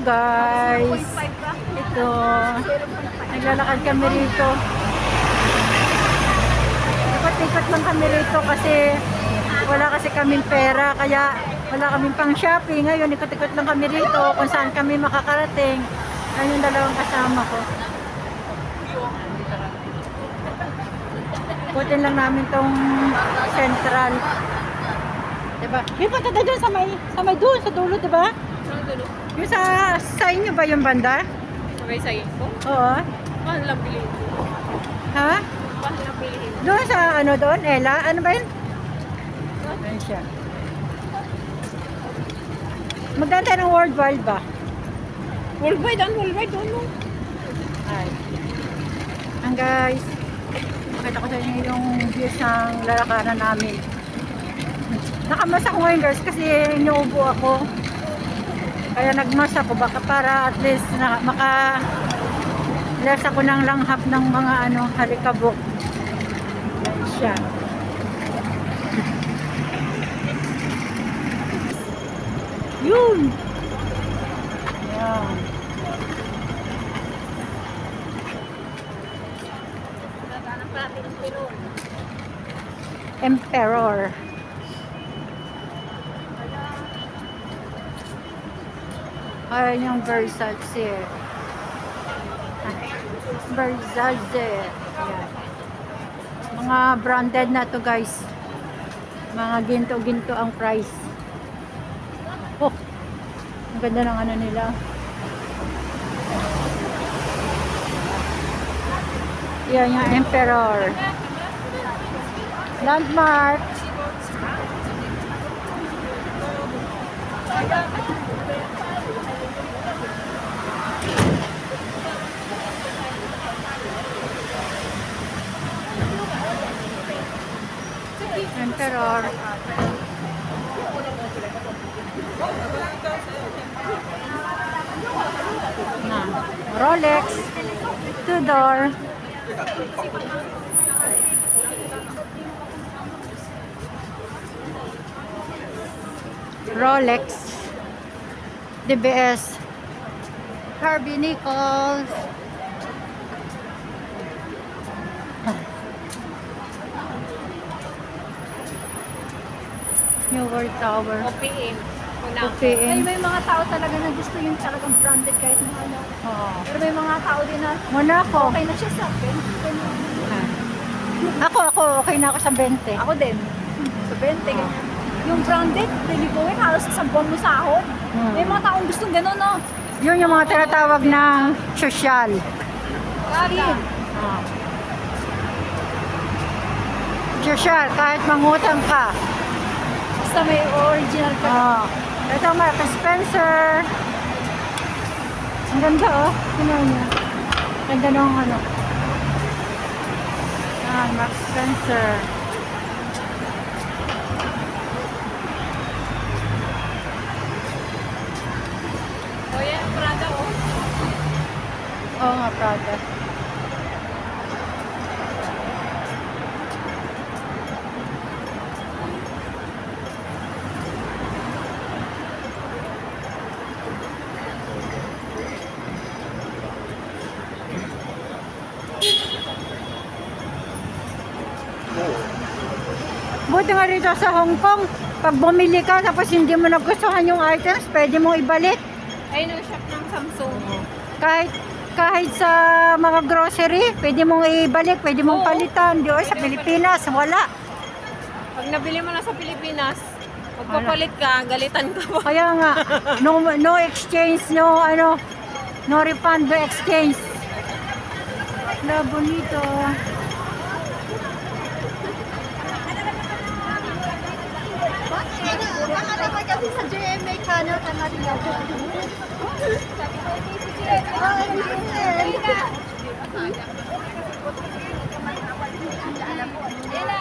guys, ito, naglalakad kami rito. Ikot-ikot lang kami rito kasi wala kasi kaming pera, kaya wala kaming pang shopping. Ngayon ikot-ikot lang kami rito kung saan kami makakarating. Ayun yung dalawang kasama ko. Ikutin lang namin tong Central. Diba? Yung punta na doon sa may doon, sa dulo, diba? Saan dulo? Yung sa inyo ba yung banda? Sabay sa info? Oo. Paano lang piliin? Ha? Paano lang piliin? Doon sa ano doon? Ella? Ano ba yun? Ayun siya. Maganda ng worldwide ba? Worldwide, worldwide, ano? Ay. Ang guys, makita ko sa inyo yung views ng lalakaran namin. Nakamas ako ngayon guys kasi inuubo ako. Kaya nagmas ako baka para at least maka-less ako ng langhap ng mga halikabok. Yan siya. Yun! Yan. Emperor. Ayan yung Versace. Versace. Ayan. Mga branded na to guys. Mga ginto-ginto ang price. Oh, ang ganda ng ano nila. Yan yung Emperor. Landmark. Emperor. Nah, Rolex. Tudor. Rolex. DBS. Harvey Nichols. New World Tower. OPM. OPM. May mga tao talaga na gusto yung talagang branded kahit na ano. Oo. Pero may mga tao din na Monaco. okay na siya sa akin. Ako okay na ako sa 20. Ako din. Sa 20 ganyan. Yung branded, pwede ko yun, halos sa buwan mo sahod. May mga taong gustong gano'n, no? Yun yung mga tinatawag na social. Kaya. Social, kahit mangutang ka. Basta may original ka. Ito Mark Spencer. Ang ganda Sino niya? Ganda nung Mark Spencer. O yan, Prada o. Oo nga, Prada. Buti nga rito sa Hong Kong, pag bumili ka tapos hindi mo nagustuhan yung items, pwede mong ibalik. Ayun ang shop ng Samsung. Kahit sa mga grocery, pwede mong ibalik, pwede mong palitan. Di sa Pilipinas, wala. Pag nabili mo na sa Pilipinas, magpapalit ka, galitan ka pa. Kaya nga, no exchange, no refund, no exchange. La bonito. Baka naman kasi sa GMA channel ka natin yung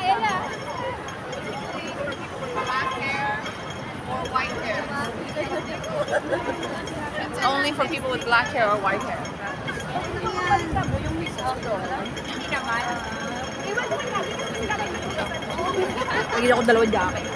Ella. Black hair or white hair? It's only for people with black hair or white hair. Pagin ako dalawang jacket.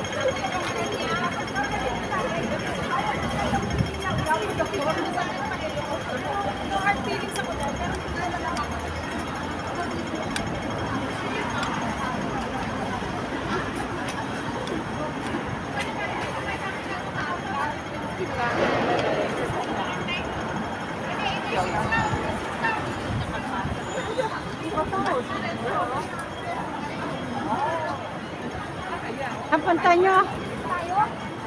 Ang punta nyo?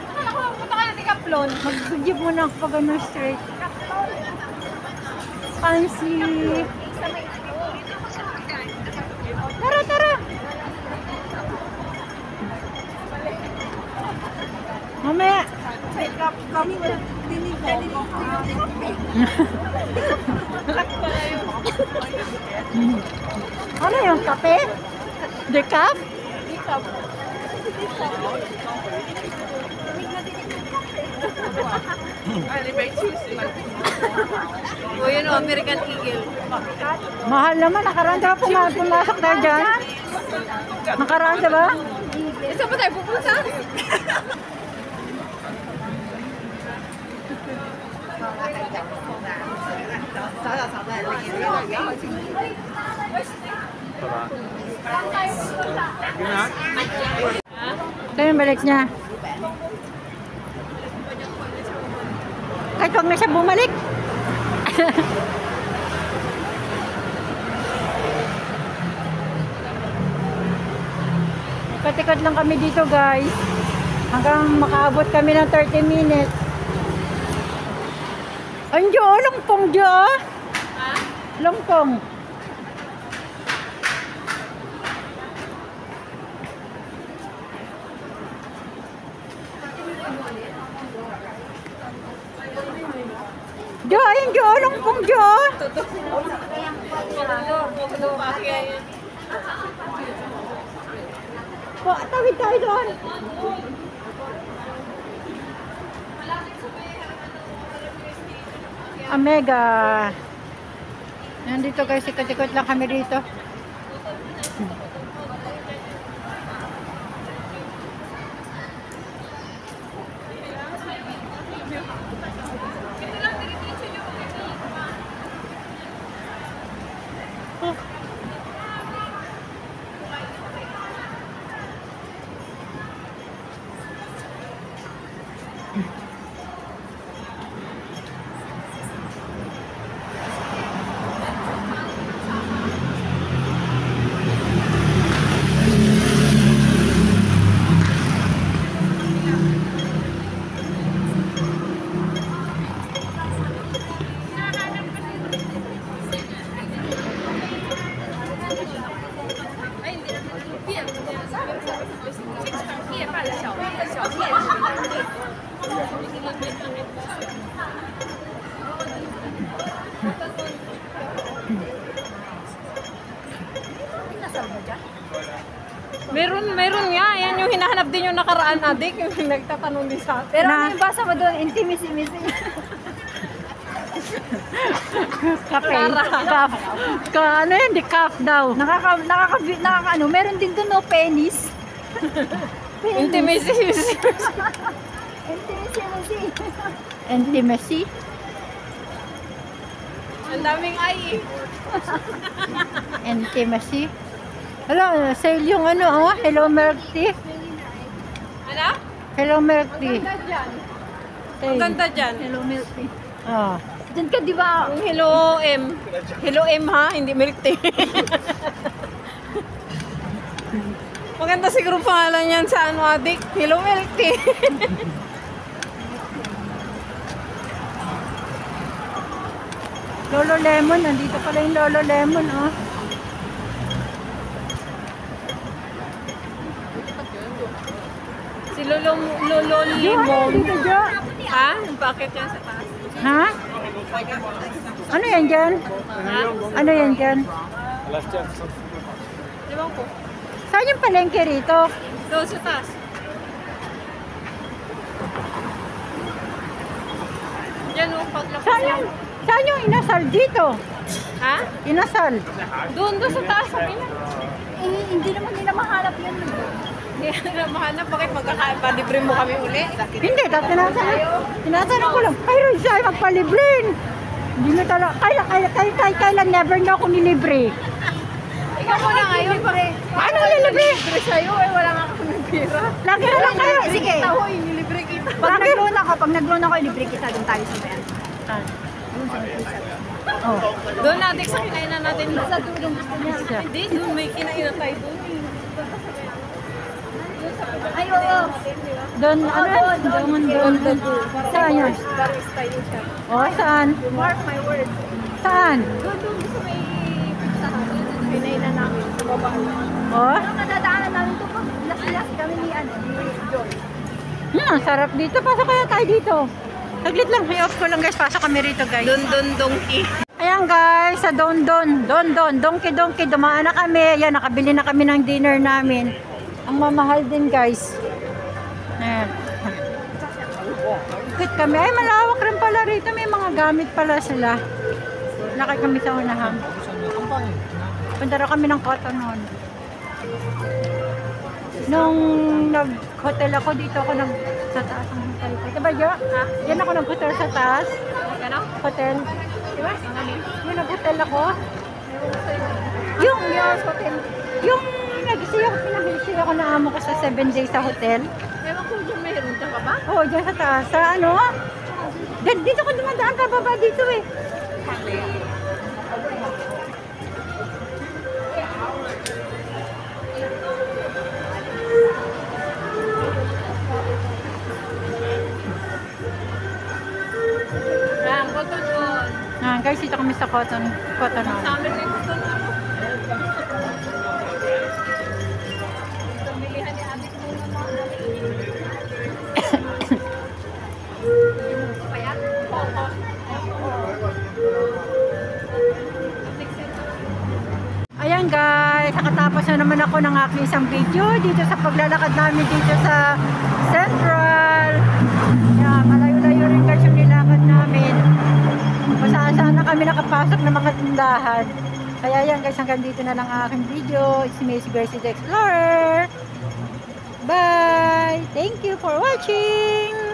Akala ko, punta ka na ni Kaplon. Mag-jeep muna ako pag ano straight. Fancy. Tara, tara. Mamaya. Kami wala dinig. Ano yung kape? Decaf? O yun o, American Eagle. Mahal naman. Nakaraan ba pumasok tayo dyan? Nakaraan ba? Saan pa tayo pupunta? Ito yung balik niya. Kahit huwag na siya bumalik. Patikot lang kami dito guys. Hanggang makaabot kami ng 30 minutes. Andiyo, longpong diyo. Longpong. Diyo, ayun diyo, longpong diyo. Po, tawid tayo doon. Omega. Nandito guys, ikot-ikot lang kami dito. Meron nga. Yan yung hinahanap din yung nakaraan adik. Yung nagtatanong din sa atin. Pero Na- ano yung basa mo doon? Intimacy-missy. Kape. Cup. Ano yun? Decaf daw. Ano, meron din doon no penis. Intimacy. Intimacy-missy. Intimacy. Ang daming ay. Intimacy. Wala, sale yung ano, oh. Hello Milk Tea. Ano? Hello Milk Tea. Ang ganda dyan. Hello, milk tea. Oh. Diyan ka, di ba? Yung Hello M. Hello M ha, hindi milk tea. Maganda siguro pangalan yan sa ano adik. Hello milk tea. Lolo Lemon. Nandito pala yung Lolo Lemon, oh. Si Lolo Limon. Dito, Jo. Ha? Bakit yan sa taas? Ha? Ano yan dyan? Ha? Ano yan dyan? Ewan ko. Saan yung palengke rito? Doon sa taas. Diyan o, paglapos Saan yung, saan yung inasal dito? Ha? Inasal. Doon sa taas. Sabi niya. Eh, hindi naman nila mahanap yan. Hindi na mahanap. Bakit magkakalibre mo kami uli? Hindi, tinatanong ko lang. Ay, Rizal, magpalibrin. Hindi na talaga. Kailan never na ako nilibre. Ikaw mo na ngayon. Ano nilibre? Libre sa'yo eh. Wala nga kami pera. Lagi na lang kayo. Sige. Ako yung nilibre kita. Pag nag-loan ako, libre kita, doon tayo sa bayan. Oh. Doon natin sa kinainan natin. Sa dulong gusto niya. Hindi, doon may kinainan tayo doon. Ay, oo. Doon, doon. Saan yun? Barista yun siya. Oh, saan? Mark my words. Saan? Doon gusto may pizzahan. Pinainan namin sa baba. Oh? Ang nadadaanan namin ito pag last kami ni Joy. Sarap dito. Pasok kaya tayo dito. Saglit lang. I-off ko lang guys. Pasok kami rito guys. Don Donkey. Ayan guys, sa Don, Donkey, dumaan na kami. Ayan, nakabili na kami ng dinner namin. Ang mamahal din guys. Ayan. Ikot kami. Ay, malawak rin pala rito. May mga gamit pala sila. Lakay kami sa unahan. Punta raw kami ng Cotton noon. Nung nag-hotel ako, dito ako sa taas ng hotel ko. Diba, Jo? Yan ako nag-hotel sa taas. Ano? Hotel. Diba? Yung nag-hotel ako. Yung hotel. Yung pinabili ako na amo ko sa 7 days sa hotel. Ewan ko dyan mayroon ka ba? Oo, dyan sa taas. Sa ano? Dito ko dumadaan pababa dito eh. Yan, Cotton On. Guys, dito kami sa Cotton On. Sa amin yung Cotton On. Pamilihan ni adik mo naman. Kaya? Oo. Ayan guys, nakatapos na naman ako ng aking isang video dito sa paglalakad namin dito sa Central. Yan, malayo-layo rin guys yung nilakad namin. Masaan na kami nakapasok ng mga tindahan. Kaya yan guys, hanggang dito na lang ang aking video. It's me, si Gracie the Explorer. Bye! Thank you for watching!